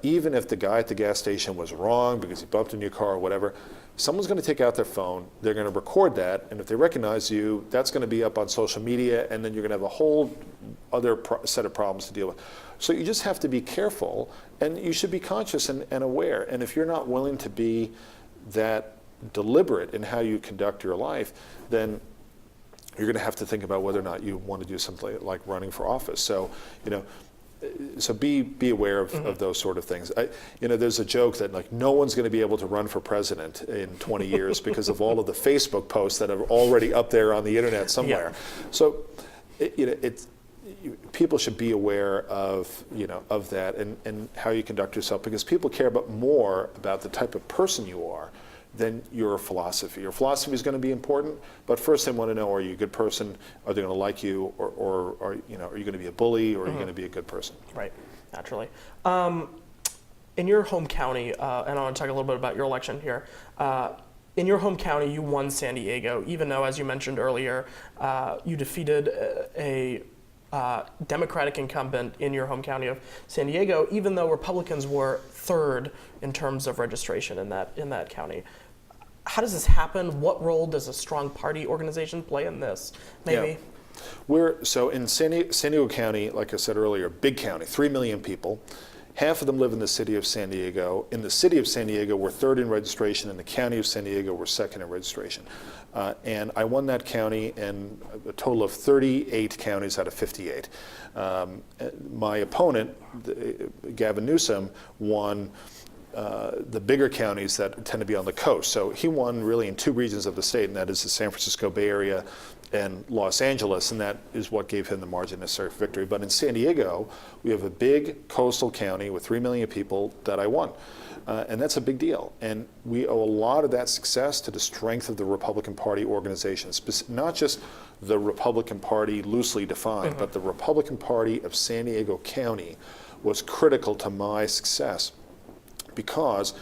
even if the guy at the gas station was wrong because he bumped into your car or whatever, someone's going to take out their phone, they're going to record that, and if they recognize you, that's going to be up on social media, and then you're going to have a whole other set of problems to deal with. So you just have to be careful, and you should be conscious and aware. And if you're not willing to be that deliberate in how you conduct your life, then you're going to have to think about whether or not you want to do something like running for office. So, so be aware of those sort of things. There's a joke that no one's going to be able to run for president in 20 years because of all of the Facebook posts that are already up there on the internet somewhere. Yeah. So, people should be aware of of that and how you conduct yourself, because people care more about the type of person you are than your philosophy. Your philosophy is going to be important, but first they want to know, are you a good person? Are they going to like you? Or are you going to be a bully? Or are you going to be a good person? Right, naturally. In your home county, and I want to talk a little bit about your election here. In your home county, you won San Diego, even though, as you mentioned earlier, you defeated a Democratic incumbent in your home county of San Diego, even though Republicans were third in terms of registration in that county. How does this happen? What role does a strong party organization play in this? Maybe. Yeah. So in San Diego County, like I said earlier, big county, 3 million people. Half of them live in the city of San Diego. In the city of San Diego, we're third in registration. In the county of San Diego, we're second in registration. And I won that county in a total of 38 counties out of 58. My opponent, Gavin Newsom, won the bigger counties that tend to be on the coast. So he won really in two regions of the state, and that is the San Francisco Bay Area and Los Angeles, and that is what gave him the margin necessary for victory. But in San Diego, we have a big coastal county with 3 million people that I won. And that's a big deal. And we owe a lot of that success to the strength of the Republican Party organization, not just the Republican Party loosely defined, but the Republican Party of San Diego County was critical to my success. Because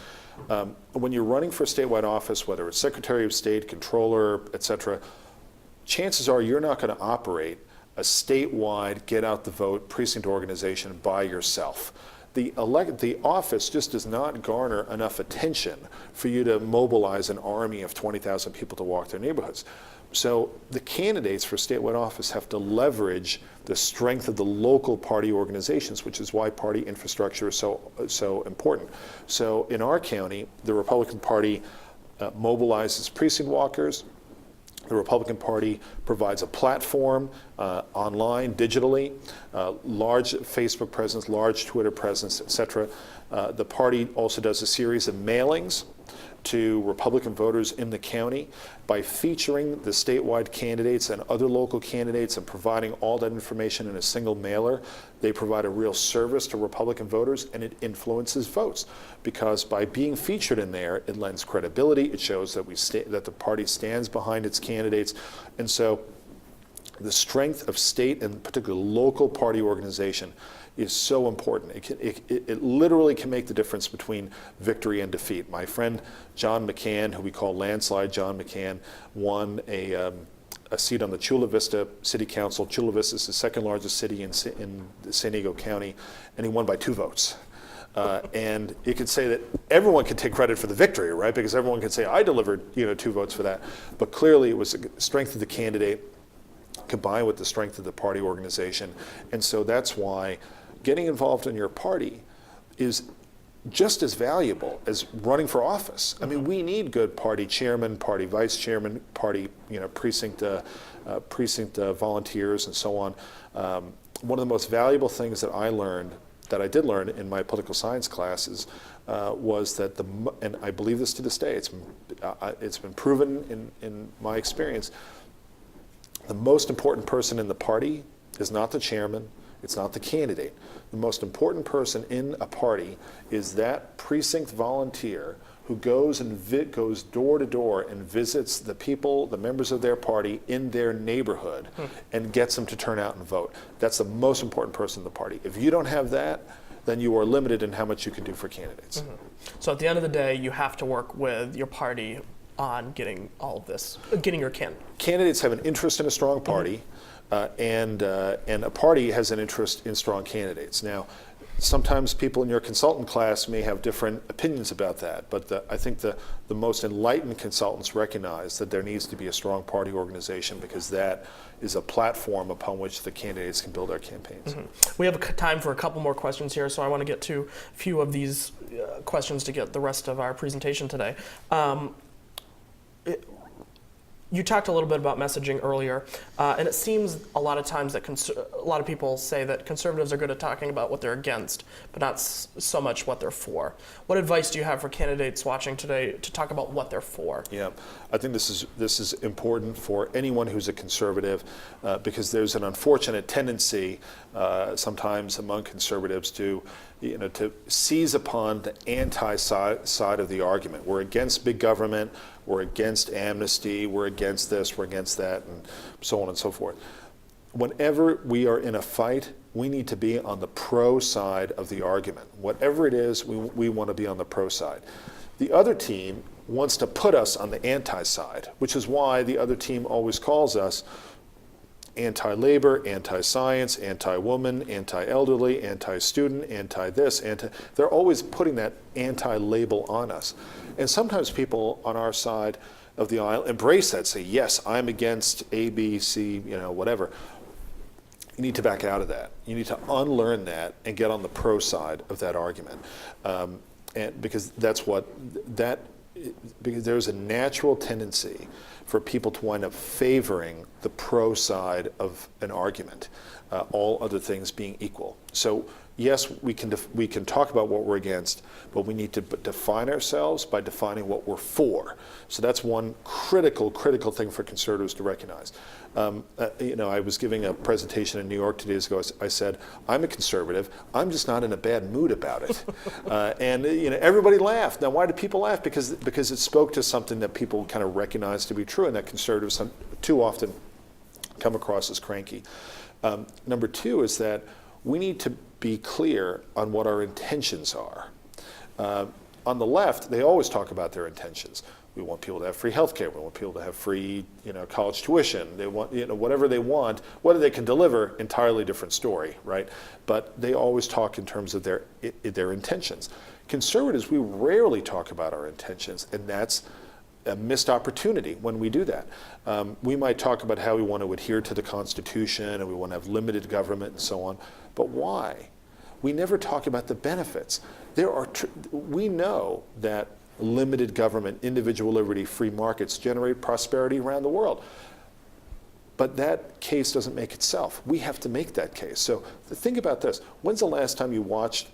when you're running for a statewide office, whether it's Secretary of State, Controller, et cetera, chances are you're not going to operate a statewide get out the vote precinct organization by yourself. The office just does not garner enough attention for you to mobilize an army of 20,000 people to walk their neighborhoods. So the candidates for statewide office have to leverage the strength of the local party organizations, which is why party infrastructure is so important. So in our county, the Republican Party mobilizes precinct walkers. The Republican Party provides a platform online, digitally, large Facebook presence, large Twitter presence, et cetera. The party also does a series of mailings to Republican voters in the county by featuring the statewide candidates and other local candidates and providing all that information in a single mailer. They provide a real service to Republican voters, and it influences votes because by being featured in there, it lends credibility. It shows that that the party stands behind its candidates, and so the strength of state and particularly local party organization is so important. It literally can make the difference between victory and defeat. My friend John McCann, who we call Landslide John McCann, won a seat on the Chula Vista City Council. Chula Vista is the second largest city in San Diego County, and he won by 2 votes. And you could say that everyone could take credit for the victory, right? Because everyone could say, I delivered 2 votes for that. But clearly it was the strength of the candidate combined with the strength of the party organization. And so that's why getting involved in your party is just as valuable as running for office. I mean, we need good party chairman, party vice chairman, party precinct volunteers, and so on. One of the most valuable things that I did learn in my political science classes was that and I believe this to this day, it's been proven in my experience, the most important person in the party is not the chairman, it's not the candidate. The most important person in a party is that precinct volunteer who goes door to door and visits the people, the members of their party in their neighborhood and gets them to turn out and vote. That's the most important person in the party. If you don't have that, then you are limited in how much you can do for candidates. Mm-hmm. So at the end of the day, you have to work with your party on getting all of this, getting your Candidates have an interest in a strong party. And a party has an interest in strong candidates. Now, sometimes people in your consultant class may have different opinions about that, but I think the most enlightened consultants recognize that there needs to be a strong party organization because that is a platform upon which the candidates can build their campaigns. Mm-hmm. We have time for a couple more questions here, so I want to get to a few of these questions to get the rest of our presentation today. You talked a little bit about messaging earlier, and it seems a lot of times that a lot of people say that conservatives are good at talking about what they're against, but not so much what they're for. What advice do you have for candidates watching today to talk about what they're for? Yeah, I think this is important for anyone who's a conservative because there's an unfortunate tendency sometimes among conservatives to seize upon the anti-side of the argument. We're against big government, we're against amnesty, we're against this, we're against that, and so on and so forth. Whenever we are in a fight, we need to be on the pro side of the argument. Whatever it is, we want to be on the pro side. The other team wants to put us on the anti-side, which is why the other team always calls us anti-labor, anti-science, anti-woman, anti-elderly, anti-student, anti-this, they're always putting that anti-label on us. And sometimes people on our side of the aisle embrace that, say, yes, I'm against A, B, C, whatever. You need to back out of that. You need to unlearn that and get on the pro side of that argument. And because because there's a natural tendency for people to wind up favoring the pro side of an argument, all other things being equal. So yes, we can talk about what we're against, but we need to define ourselves by defining what we're for. So that's one critical thing for conservatives to recognize. I was giving a presentation in New York 2 days ago. I said, I'm a conservative. I'm just not in a bad mood about it. And everybody laughed. Now, why did people laugh? Because it spoke to something that people kind of recognize to be true, and that conservatives too often come across as cranky. Number 2 is that we need to be clear on what our intentions are. On the left, they always talk about their intentions. We want people to have free healthcare. We want people to have free, college tuition. They want, whatever they want. Whether they can deliver, entirely different story, right? But they always talk in terms of their intentions. Conservatives, we rarely talk about our intentions, and that's a missed opportunity when we do that. We might talk about how we want to adhere to the Constitution and we want to have limited government and so on, but why? We never talk about the benefits. We know that limited government, individual liberty, free markets generate prosperity around the world. But that case doesn't make itself. We have to make that case. So think about this. When's the last time you watched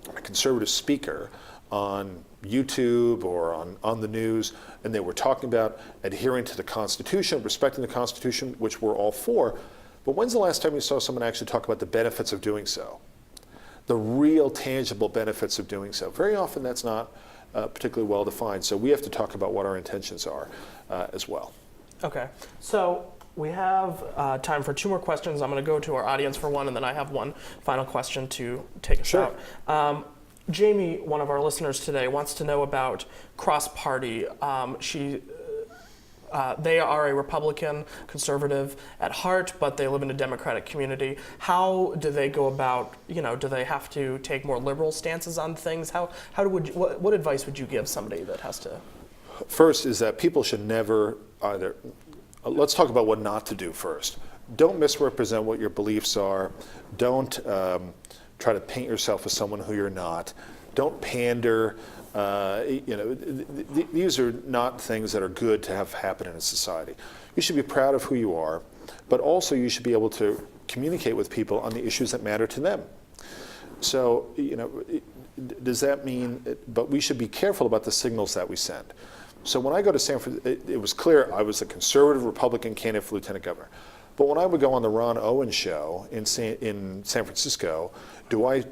a conservative speaker on YouTube or on the news, and they were talking about adhering to the Constitution, respecting the Constitution, which we're all for, but when's the last time you saw someone actually talk about the benefits of doing so? The real tangible benefits of doing so. Very often that's not particularly well defined, so we have to talk about what our intentions are as well. Okay, so we have time for 2 more questions. I'm going to go to our audience for one, and then I have one final question to take us out. Jamie, one of our listeners today, wants to know about cross-party. They are a Republican conservative at heart, but they live in a Democratic community. How do they go about, do they have to take more liberal stances on things? What advice would you give somebody that has to? First is that people should never either, let's talk about what not to do first. Don't misrepresent what your beliefs are. Don't try to paint yourself as someone who you're not. Don't pander. These are not things that are good to have happen in a society. You should be proud of who you are, but also you should be able to communicate with people on the issues that matter to them. So, does that mean, but we should be careful about the signals that we send. So when I go to San Francisco, it was clear I was a conservative Republican candidate for lieutenant governor. But when I would go on the Ron Owen show in San Francisco, do I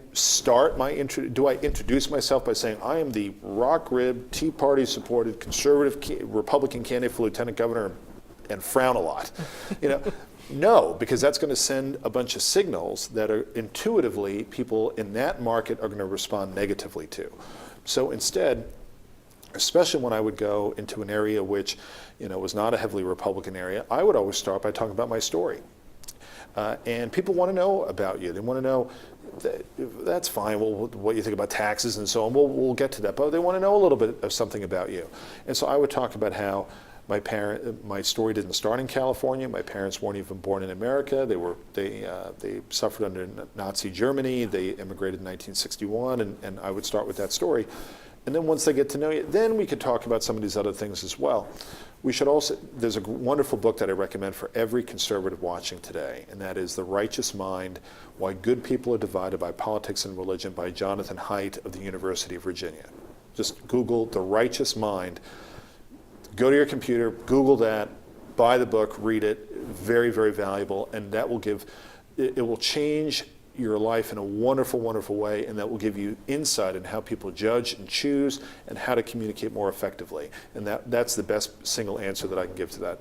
introduce myself by saying I am the rock-ribbed, Tea Party-supported conservative Republican candidate for lieutenant governor and frown a lot? No, because that's going to send a bunch of signals that are intuitively people in that market are going to respond negatively to. So instead, especially when I would go into an area which was not a heavily Republican area, I would always start by talking about my story. And people want to know about you. They want to know, that's fine, well, what you think about taxes and so on. We'll get to that. But they want to know a little bit of something about you. And so I would talk about how my story didn't start in California. My parents weren't even born in America. They suffered under Nazi Germany. They immigrated in 1961, and I would start with that story. And then once they get to know you, then we could talk about some of these other things as well. There's a wonderful book that I recommend for every conservative watching today, and that is The Righteous Mind, Why Good People Are Divided by Politics and Religion by Jonathan Haidt of the University of Virginia. Just Google The Righteous Mind. Go to your computer, Google that, buy the book, read it. Very, very valuable, and that will it will change your life in a wonderful, wonderful way, and that will give you insight in how people judge and choose and how to communicate more effectively. And that's the best single answer that I can give to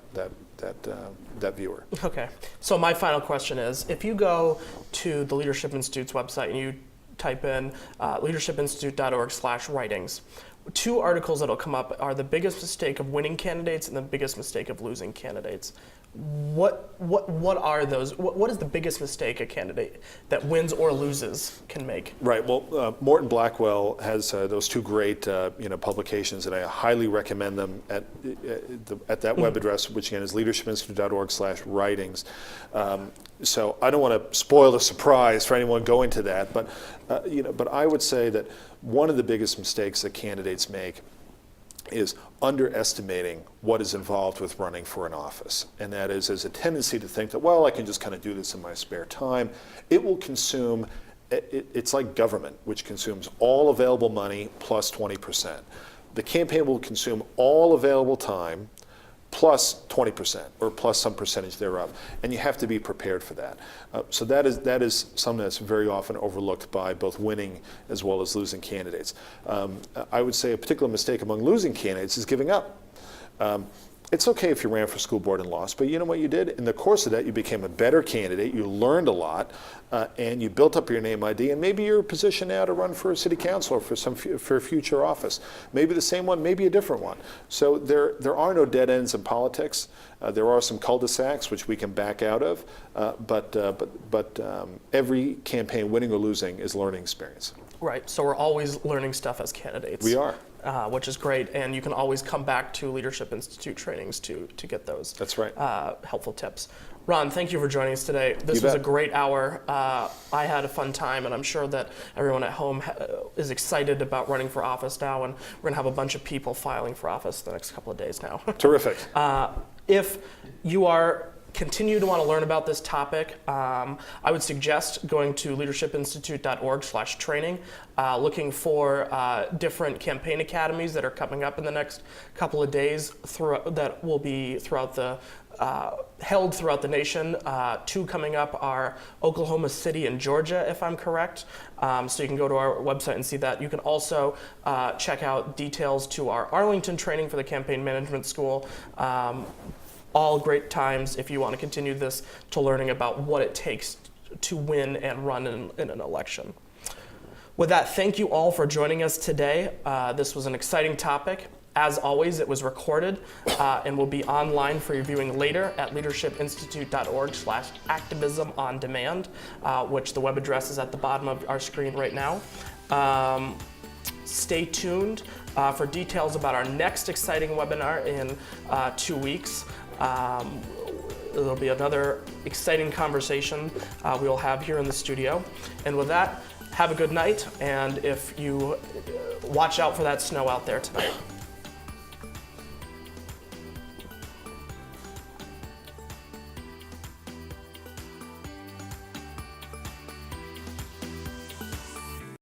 that viewer. Okay. So my final question is, if you go to the Leadership Institute's website and you type in leadershipinstitute.org/writings, 2 articles that'll come up are the biggest mistake of winning candidates and the biggest mistake of losing candidates. What are those? What is the biggest mistake a candidate that wins or loses can make? Right. Well, Morton Blackwell has those 2 great publications, and I highly recommend them at that web address, which again is leadershipinstitute.org/writings. So I don't want to spoil the surprise for anyone going to that, but I would say that one of the biggest mistakes that candidates make is underestimating what is involved with running for an office. And that is, there's a tendency to think that, well, I can just kind of do this in my spare time. It will consume, it's like government, which consumes all available money plus 20%. The campaign will consume all available time plus 20% or plus some percentage thereof. And you have to be prepared for that. So that is something that's very often overlooked by both winning as well as losing candidates. I would say a particular mistake among losing candidates is giving up. It's okay if you ran for school board and lost, but you know what you did? In the course of that, you became a better candidate, you learned a lot, and you built up your name ID, and maybe you're positioned now to run for a city council or for a future office. Maybe the same one, maybe a different one. So there are no dead ends in politics. There are some cul-de-sacs which we can back out of, but every campaign, winning or losing, is a learning experience. Right, so we're always learning stuff as candidates. We are. Which is great, and you can always come back to Leadership Institute trainings to get those. That's right. Helpful tips. Ron, thank you for joining us today. This was a great hour. I had a fun time, and I'm sure that everyone at home is excited about running for office now, and we're going to have a bunch of people filing for office the next couple of days now. Terrific. If you continue to want to learn about this topic, I would suggest going to leadershipinstitute.org/training, looking for different campaign academies that are coming up in the next couple of days that will be held throughout the nation. 2 coming up are Oklahoma City and Georgia, if I'm correct. So you can go to our website and see that. You can also check out details to our Arlington training for the Campaign Management School. All great times if you want to continue this to learning about what it takes to win and run in an election. With that, thank you all for joining us today. This was an exciting topic. As always, it was recorded and will be online for your viewing later at leadershipinstitute.org/activism on demand, which the web address is at the bottom of our screen right now. Stay tuned for details about our next exciting webinar in 2 weeks. There'll be another exciting conversation we'll have here in the studio. And with that, have a good night, and if you watch out for that snow out there tonight.